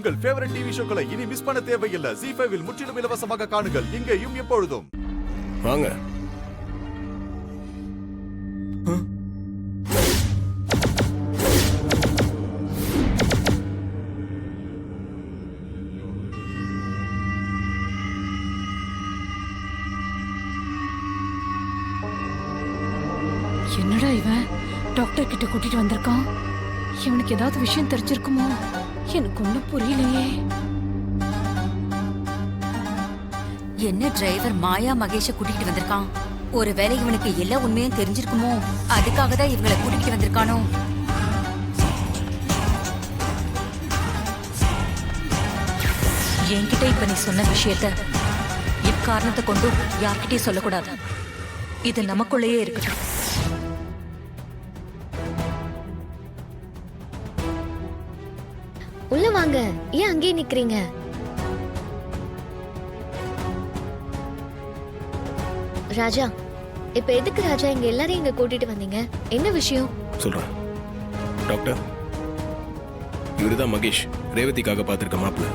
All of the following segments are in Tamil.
உங்கள் ஃபேவரட் டிவி ஷோக்களை இனி மிஸ் பண்ண தேவையில்லை. ZEE5 இல் முற்றிலும் இலவசமாக காணுங்கள், இங்கேயும் எப்பொழுதும். வாங்க. என்னடா இவன் டாக்டர் கிட்ட கூட்டிட்டு வந்திருக்கான்? இவனுக்கு ஏதாவது விஷயம் தெரிஞ்சிருக்குமோ? எனக்கு ஒண்ணும் புரியலையே. என்ன டிரைவர் மாயா மகேஷ கூட்டிட்டு வந்திருக்கான்? ஒருவேளை இவனுக்கு எல்லா உண்மையும் தெரிஞ்சிருக்குமோ? அதுக்காக தான் இவங்களை கூட்டிட்டு வந்திருக்கானோ? என்கிட்ட இப்ப நீ சொன்ன விஷயத்த இக்காரணத்தை கொண்டு யார்கிட்டயும் சொல்லக்கூடாது. இது நமக்குள்ளேயே இருக்கட்டும். உள்ள வாங்க. ஏன் அங்கேயே நிக்கிறீங்க? ராஜா, இப்ப எதுக்கு ராஜா இங்க எல்லாரையும் இங்க கூட்டிட்டு வந்தீங்க? என்ன விஷயம்? சொல்றேன் டாக்டர். இவருதான் மகேஷ், ரேவதிக்காக பார்த்திருக்க மாப்பிள்ள.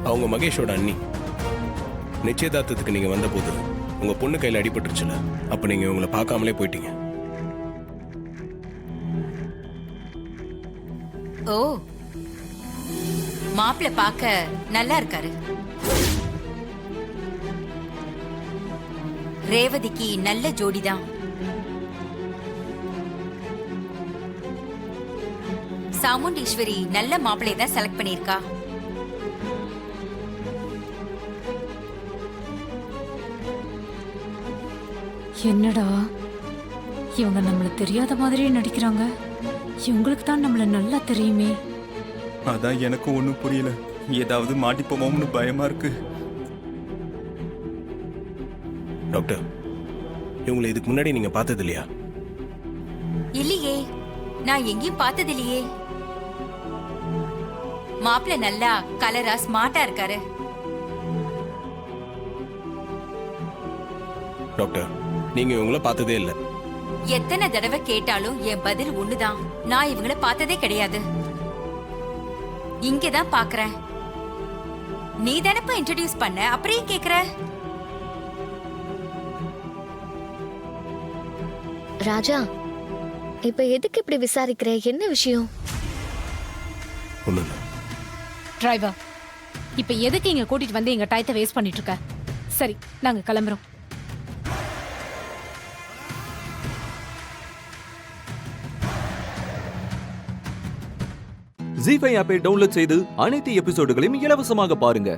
அவங்க மகேஷோட அண்ணி. நிச்சயதார்த்தத்துக்கு நீங்க வந்த போது உங்க பொண்ணு கையில அடிபட்டுருச்சுல, அப்ப நீங்க உங்களை பார்க்காமலே போயிட்டீங்க. ஓ, மாப்பிள்ள பார்க்க நல்லா இருக்காரு. ரேவதிக்கு நல்ல ஜோடிதான். சாமுண்டீஸ்வரி நல்ல மாப்பிள்ளையை தான் செலக்ட் பண்ணிருக்கா. என்னடா இவங்க நம்மள தெரியாத மாதிரியே நடிக்கிறாங்க. இவங்களுக்கு தான் நம்மள நல்லா தெரியுமே. அதான் எனக்கு ஒண்ணும் புரியல. ஏதாவது மாட்டிப்போமோன்னு பயமா இருக்கு. டாக்டர், இவங்களை இதுக்கு முன்னாடி நீங்க பார்த்தது இல்லையா? இல்லையே, நான் எங்கேயும் பார்த்தது இல்லையே. மாப்பிள்ள நல்லா கலரா ஸ்மார்ட்டா இருக்காரு. டாக்டர், நீங்க இவங்கள பார்த்ததே இல்ல. எத்தனை தடவை கேட்டாலும் என் பதில் ஒண்ணுதான். நான் இவங்கள பார்த்ததே கிடையாது. இங்கதான் பாக்குறேன். நீ தானப்ப இன்ட்ரோடியூஸ் பண்ண, அப்படியே கேக்குற. ராஜா, இப்ப எதுக்கு இப்படி விசாரிக்கிற? என்ன விஷயம்? ஒண்ணும் இல்ல. டிரைவர், இப்ப எதுக்கு இங்க கூட்டிட்டு வந்து எங்க டயத்தை வேஸ்ட் பண்ணிட்டு இருக்க? சரி, நாங்க கிளம்புறோம். ZEE5 ஆப்பை டவுன்லோட் செய்து அனைத்து எபிசோடுகளையும் இலவசமாக பாருங்க.